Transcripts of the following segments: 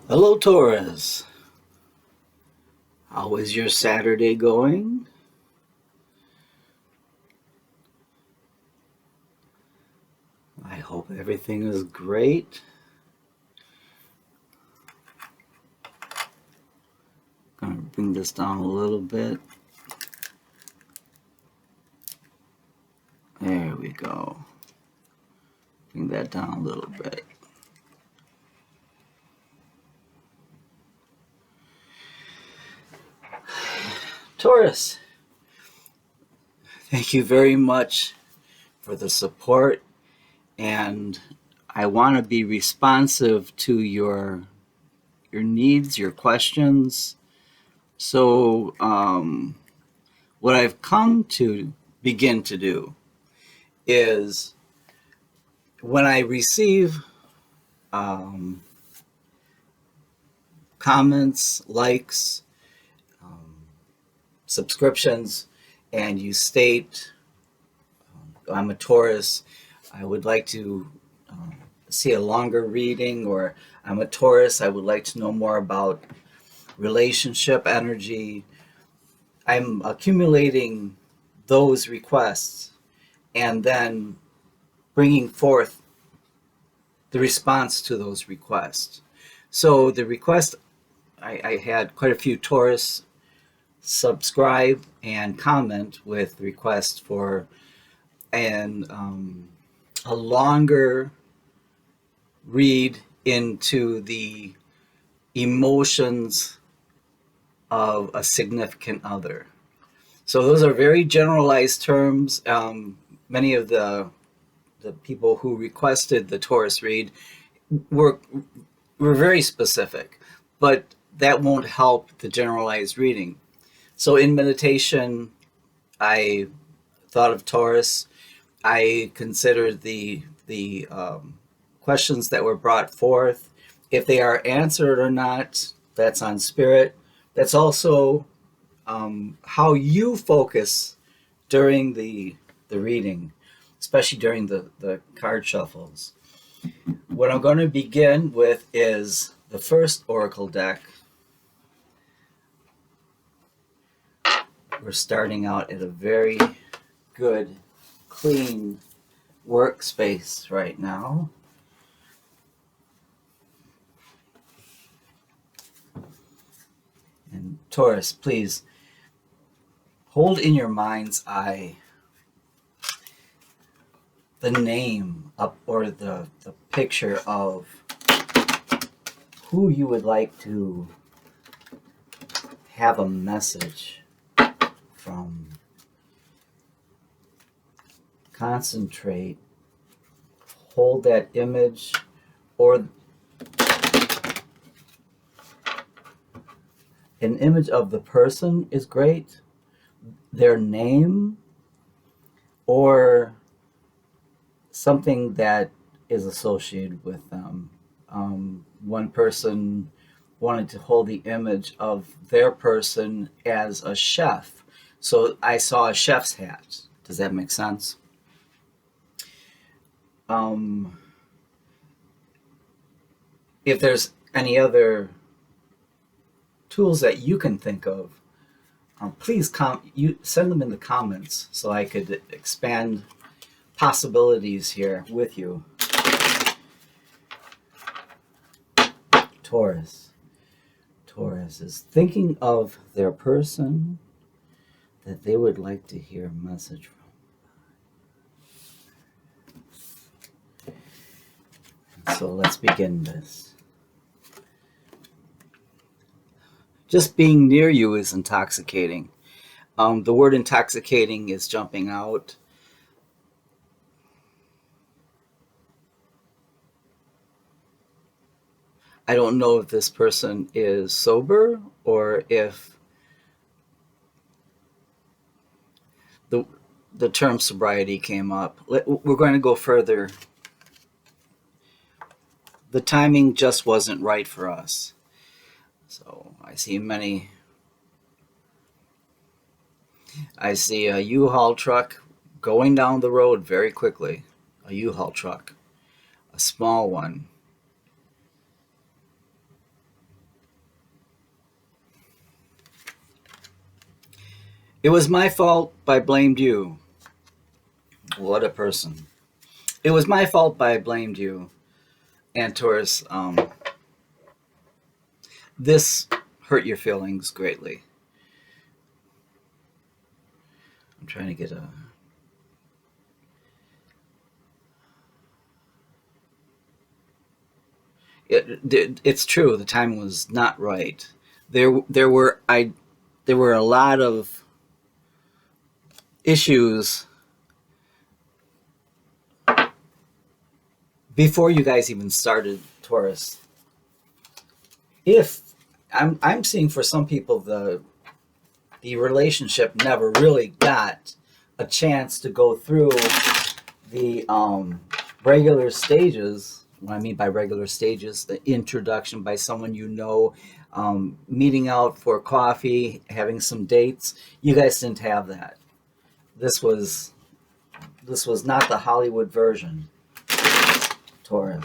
Hello, Taurus. How is your Saturday going? I hope everything is great. I'm going to bring this down a little bit. There we go. Bring that down a little bit. Taurus, thank you very much for the support, and I want to be responsive to your needs, your questions. So, what I've come to begin to do is when I receive um, comments, likes, um, subscriptions, and you state, I'm a Taurus, I would like to see a longer reading, or I'm a Taurus, I would like to know more about relationship energy. I'm accumulating those requests and then bringing forth the response to those requests. So the request, I had quite a few Taurus subscribe and comment with requests for a longer read into the emotions of a significant other. So those are very generalized terms. Many of the people who requested the Taurus read were were very specific, but that won't help the generalized reading. So in meditation, I thought of Taurus. I considered the questions that were brought forth. If they are answered or not, that's on spirit. That's also how you focus during the reading, especially during the card shuffles. What I'm going to begin with is the first oracle deck. We're starting out at a very good, clean workspace right now. And Taurus, please hold in your mind's eye the name up or the picture of who you would like to have a message from. Concentrate, hold that image, or an image of the person is great, their name, or something that is associated with them. One person wanted to hold the image of their person as a chef. So I saw a chef's hat. Does that make sense? If there's any other tools that you can think of, please you send them in the comments so I could expand possibilities here with you. Taurus. Taurus is thinking of their person that they would like to hear a message from. So let's begin this. Just being near you is intoxicating. The word intoxicating is jumping out. I don't know if this person is sober or if the term sobriety came up. We're going to go further. The timing just wasn't right for us. So I see a U-Haul truck going down the road very quickly. A U-Haul truck, a small one. It was my fault, but I blamed you. What a person. It was my fault, but I blamed you. And Taurus, this hurt your feelings greatly. I'm trying to get a... It's true. The timing was not right. There were a lot of issues before you guys even started, Taurus. If I'm seeing for some people the relationship never really got a chance to go through the regular stages. What I mean by regular stages, the introduction by someone you know, meeting out for coffee, having some dates. You guys didn't have that. This was not the Hollywood version, Taurus.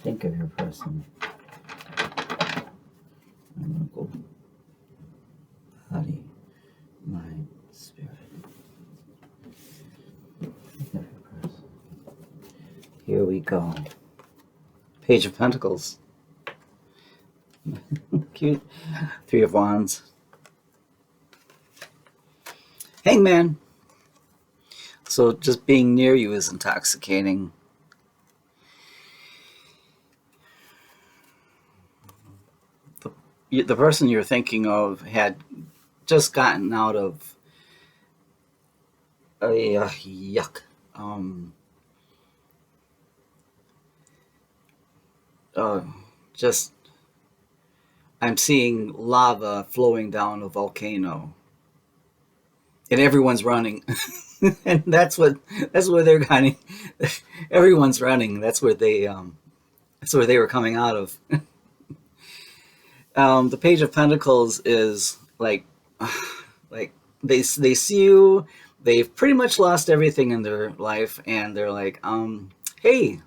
Think of your person. I'm gonna go body, mind, spirit. Think of your person. Here we go. Page of Pentacles. Cute. Three of Wands. Hangman. So just being near you is intoxicating. The person you're thinking of had just gotten out of a yuck. Just I'm seeing lava flowing down a volcano, and everyone's running, and that's where they're going. Everyone's running. That's where they were coming out of. The Page of Pentacles is like they see you. They've pretty much lost everything in their life, and they're like, hey,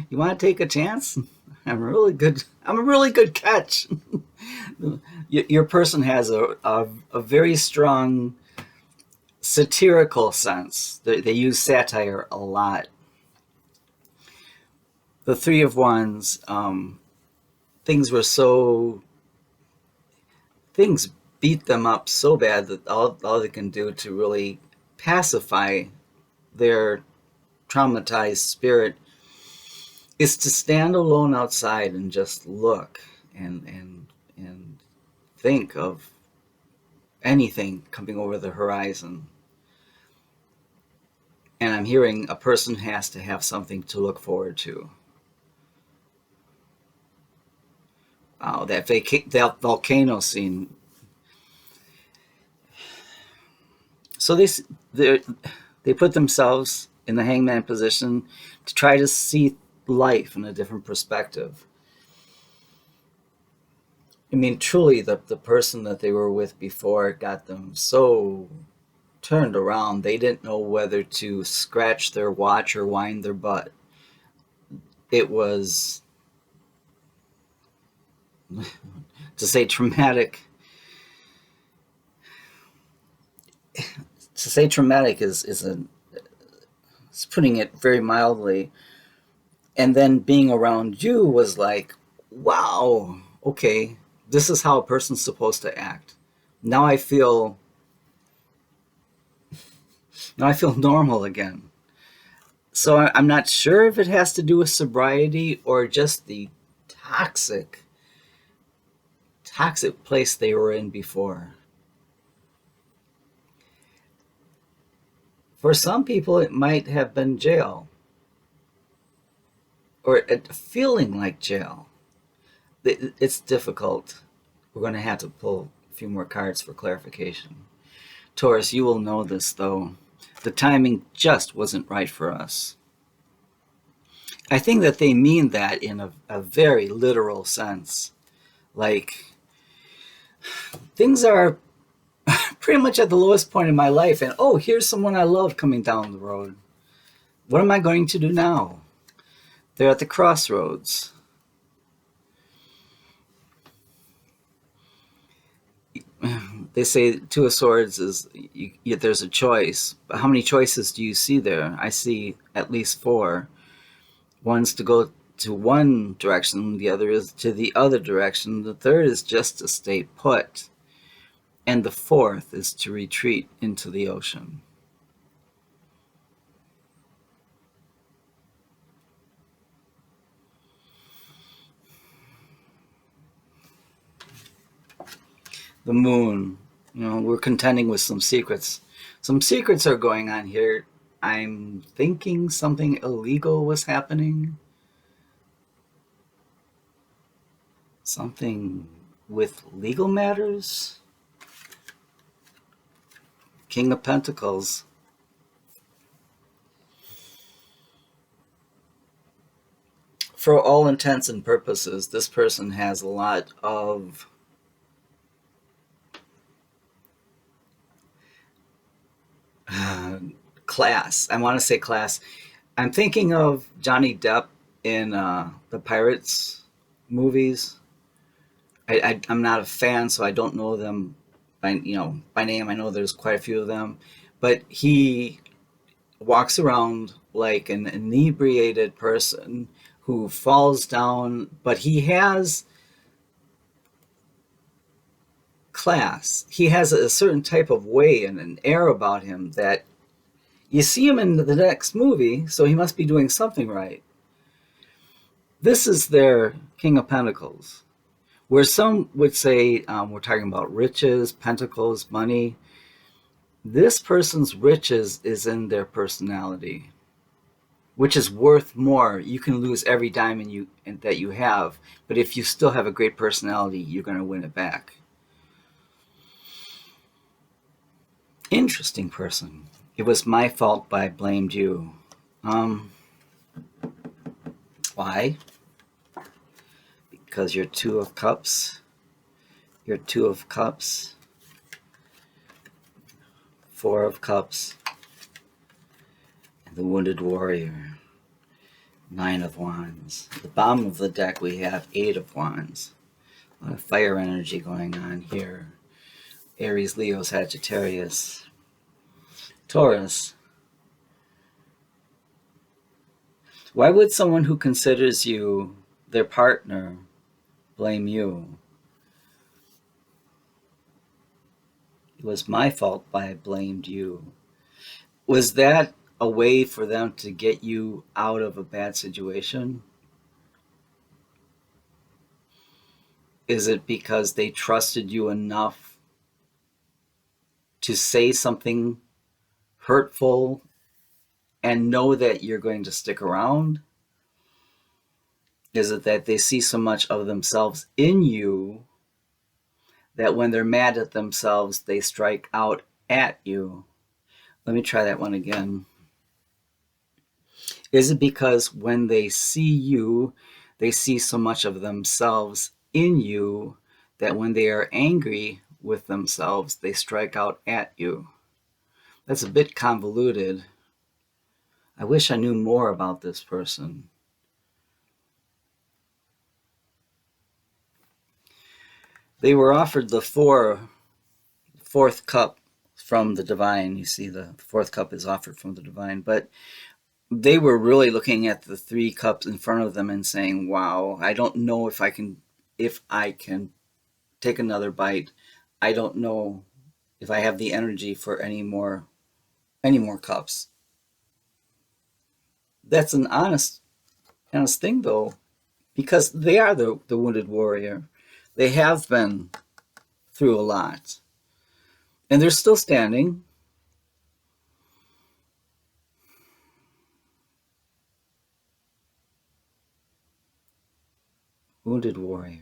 you want to take a chance? I'm a really good catch. Your person has a very strong satirical sense. They use satire a lot. The Three of Wands, things beat them up so bad that all they can do to really pacify their traumatized spirit is to stand alone outside and just look and think of anything coming over the horizon. And I'm hearing a person has to have something to look forward to. Wow, that volcano scene. So they put themselves in the hangman position to try to see life in a different perspective. I mean, truly, the person that they were with before got them so turned around, they didn't know whether to scratch their watch or wind their butt. It was, to say traumatic, is putting it very mildly. And then being around you was like, wow, okay, this is how a person's supposed to act. Now I feel normal again. So I'm not sure if it has to do with sobriety or just the toxic place they were in before. For some people, it might have been jail, or feeling like jail. It's difficult. We're going to have to pull a few more cards for clarification. Taurus, you will know this, though. The timing just wasn't right for us. I think that they mean that in a very literal sense. Like, things are pretty much at the lowest point in my life, and oh, here's someone I love coming down the road. What am I going to do now? They're at the crossroads. They say Two of Swords is there's a choice. But how many choices do you see there? I see at least four. One's to go to one direction, the other is to the other direction, the third is just to stay put, and the fourth is to retreat into the ocean. The moon, we're contending with some secrets. Some secrets are going on here. I'm thinking something illegal was happening. Something with legal matters. King of Pentacles. For all intents and purposes, this person has a lot of class. I want to say class. I'm thinking of Johnny Depp in the Pirates movies. I'm not a fan, so I don't know them by name. I know there's quite a few of them, but he walks around like an inebriated person who falls down, but he has class. He has a certain type of way and an air about him that you see him in the next movie, so he must be doing something right. This is their King of Pentacles, where some would say we're talking about riches, pentacles, money. This person's riches is in their personality, which is worth more. You can lose every diamond that you have, but if you still have a great personality, you're going to win it back. Interesting person. It was my fault, but I blamed you. Why? Because you're Two of Cups. You're Two of Cups. Four of Cups. And the Wounded Warrior. Nine of Wands. At the bottom of the deck, we have Eight of Wands. A lot of fire energy going on here. Aries, Leo, Sagittarius. Taurus. Why would someone who considers you their partner blame you? It was my fault, but I blamed you. Was that a way for them to get you out of a bad situation? Is it because they trusted you enough to say something hurtful and know that you're going to stick around? Is it that they see so much of themselves in you that when they're mad at themselves, they strike out at you? Let me try that one again. Is it because when they see you, they see so much of themselves in you that when they are angry with themselves, they strike out at you? That's a bit convoluted. I wish I knew more about this person. They were offered the fourth cup from the divine. You see, the fourth cup is offered from the divine, but they were really looking at the three cups in front of them and saying, wow, I don't know if I can take another bite. I don't know if I have the energy for any more cups. That's an honest thing though, because they are the wounded warrior. They have been through a lot. And they're still standing. Wounded warrior.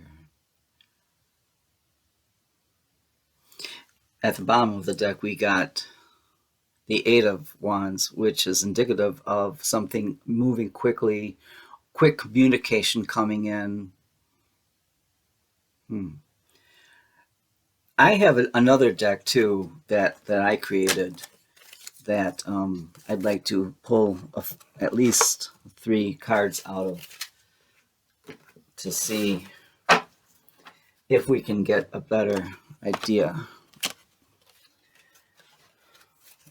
At the bottom of the deck, we got the Eight of Wands, which is indicative of something moving quickly, quick communication coming in. I have another deck too that I created that I'd like to pull at least 3 cards out of to see if we can get a better idea.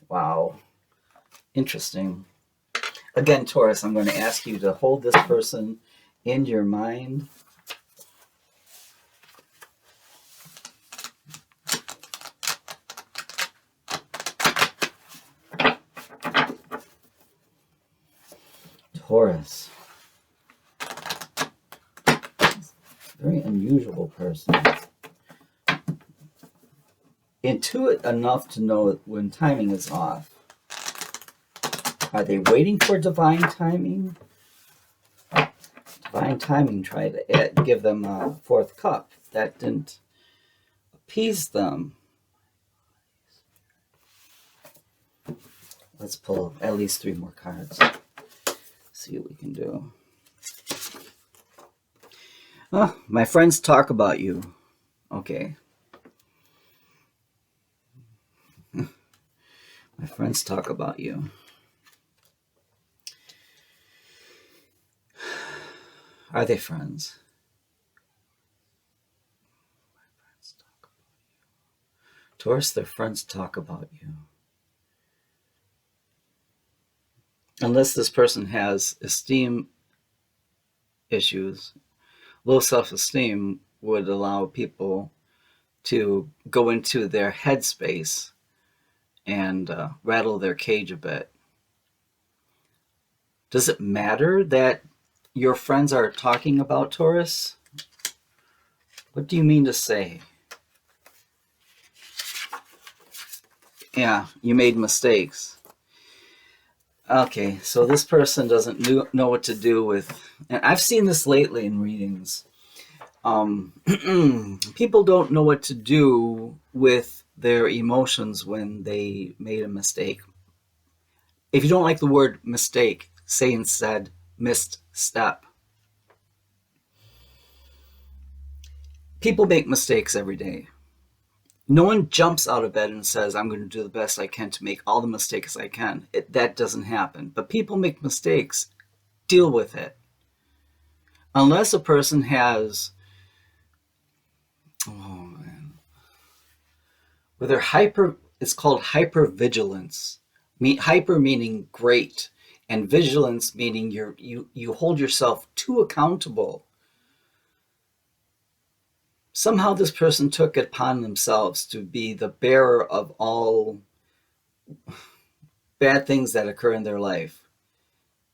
Wow. Interesting. Again, Taurus, I'm going to ask you to hold this person in your mind. Taurus. Very unusual person. Intuit enough to know when timing is off. Are they waiting for divine timing? Divine timing tried to give them a 4th cup. That didn't appease them. Let's pull at least 3 more cards. See what we can do. Oh, my friends talk about you. Okay. My friends talk about you. Are they friends? My friends talk about you. Taurus, their friends talk about you. Unless this person has esteem issues, low self-esteem would allow people to go into their headspace and rattle their cage a bit. Does it matter that your friends are talking about Taurus? What do you mean to say? Yeah, you made mistakes. Okay, so this person doesn't know what to do with, and I've seen this lately in readings. People don't know what to do with their emotions when they made a mistake. If you don't like the word mistake, say instead missed step. People make mistakes every day. No one jumps out of bed and says, I'm going to do the best I can to make all the mistakes I can. That doesn't happen. But people make mistakes. Deal with it. Unless a person has, whether hyper, it's called hypervigilance. Hyper meaning great, and vigilance meaning you hold yourself too accountable. Somehow this person took it upon themselves to be the bearer of all bad things that occur in their life.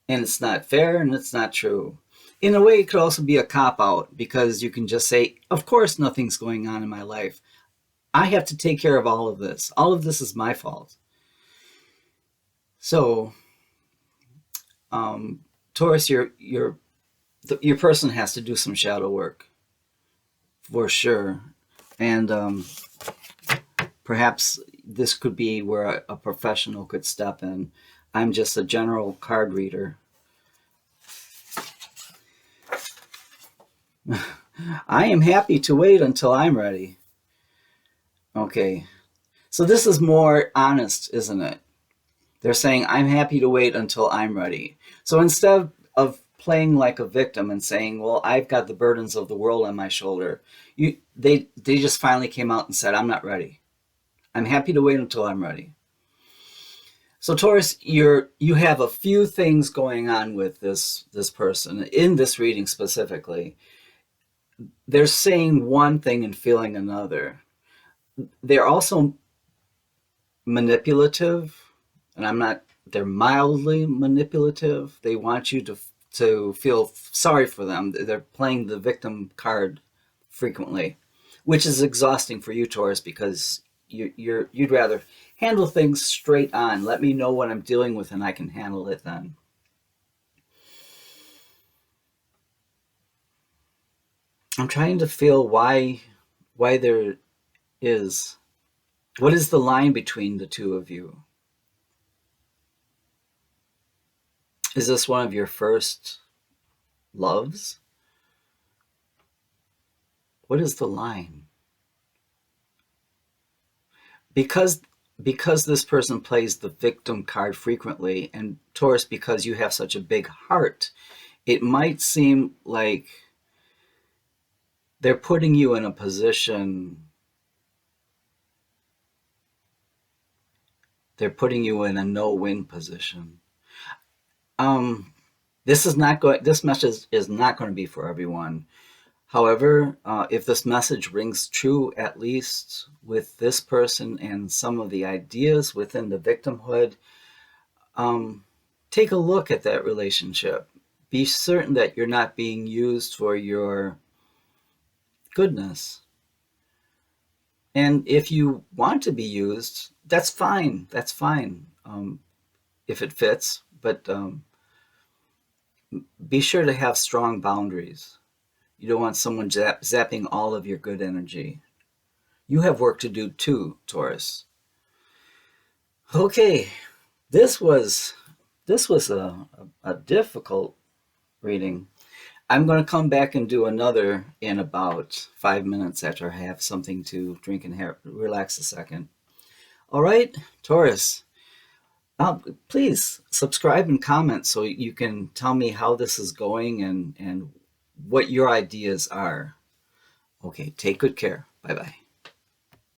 And it's not fair and it's not true. In a way, it could also be a cop-out, because you can just say, of course nothing's going on in my life. I have to take care of all of this. All of this is my fault. So, Taurus, your person has to do some shadow work, for sure. And perhaps this could be where a professional could step in. I'm just a general card reader. I am happy to wait until I'm ready. Okay. So this is more honest, isn't it? They're saying, I'm happy to wait until I'm ready. So instead of playing like a victim and saying, well, I've got the burdens of the world on my shoulder, they just finally came out and said, I'm not ready. I'm happy to wait until I'm ready. So Taurus, you have a few things going on with this person in this reading specifically. They're saying one thing and feeling another. They're also manipulative, and they're mildly manipulative. They want you to feel sorry for them. They're playing the victim card frequently, which is exhausting for you, Taurus, because you'd rather handle things straight on. Let me know what I'm dealing with and I can handle it then. I'm trying to feel why there is. What is the line between the two of you? Is this one of your first loves? What is the line? Because because this person plays the victim card frequently, and Taurus, because you have such a big heart, it might seem like they're putting you in a position, they're putting you in a no-win position. Um, this message is not going to be for everyone. However, if this message rings true, at least with this person and some of the ideas within the victimhood, um, take a look at that relationship. Be certain that you're not being used for your goodness. And if you want to be used, that's fine. That's fine, if it fits. But be sure to have strong boundaries. You don't want someone zapping all of your good energy. You have work to do too, Taurus. Okay, this was a difficult reading. I'm going to come back and do another in about 5 minutes after I have something to drink and relax a second. All right, Taurus, please subscribe and comment so you can tell me how this is going and what your ideas are. Okay, take good care. Bye bye.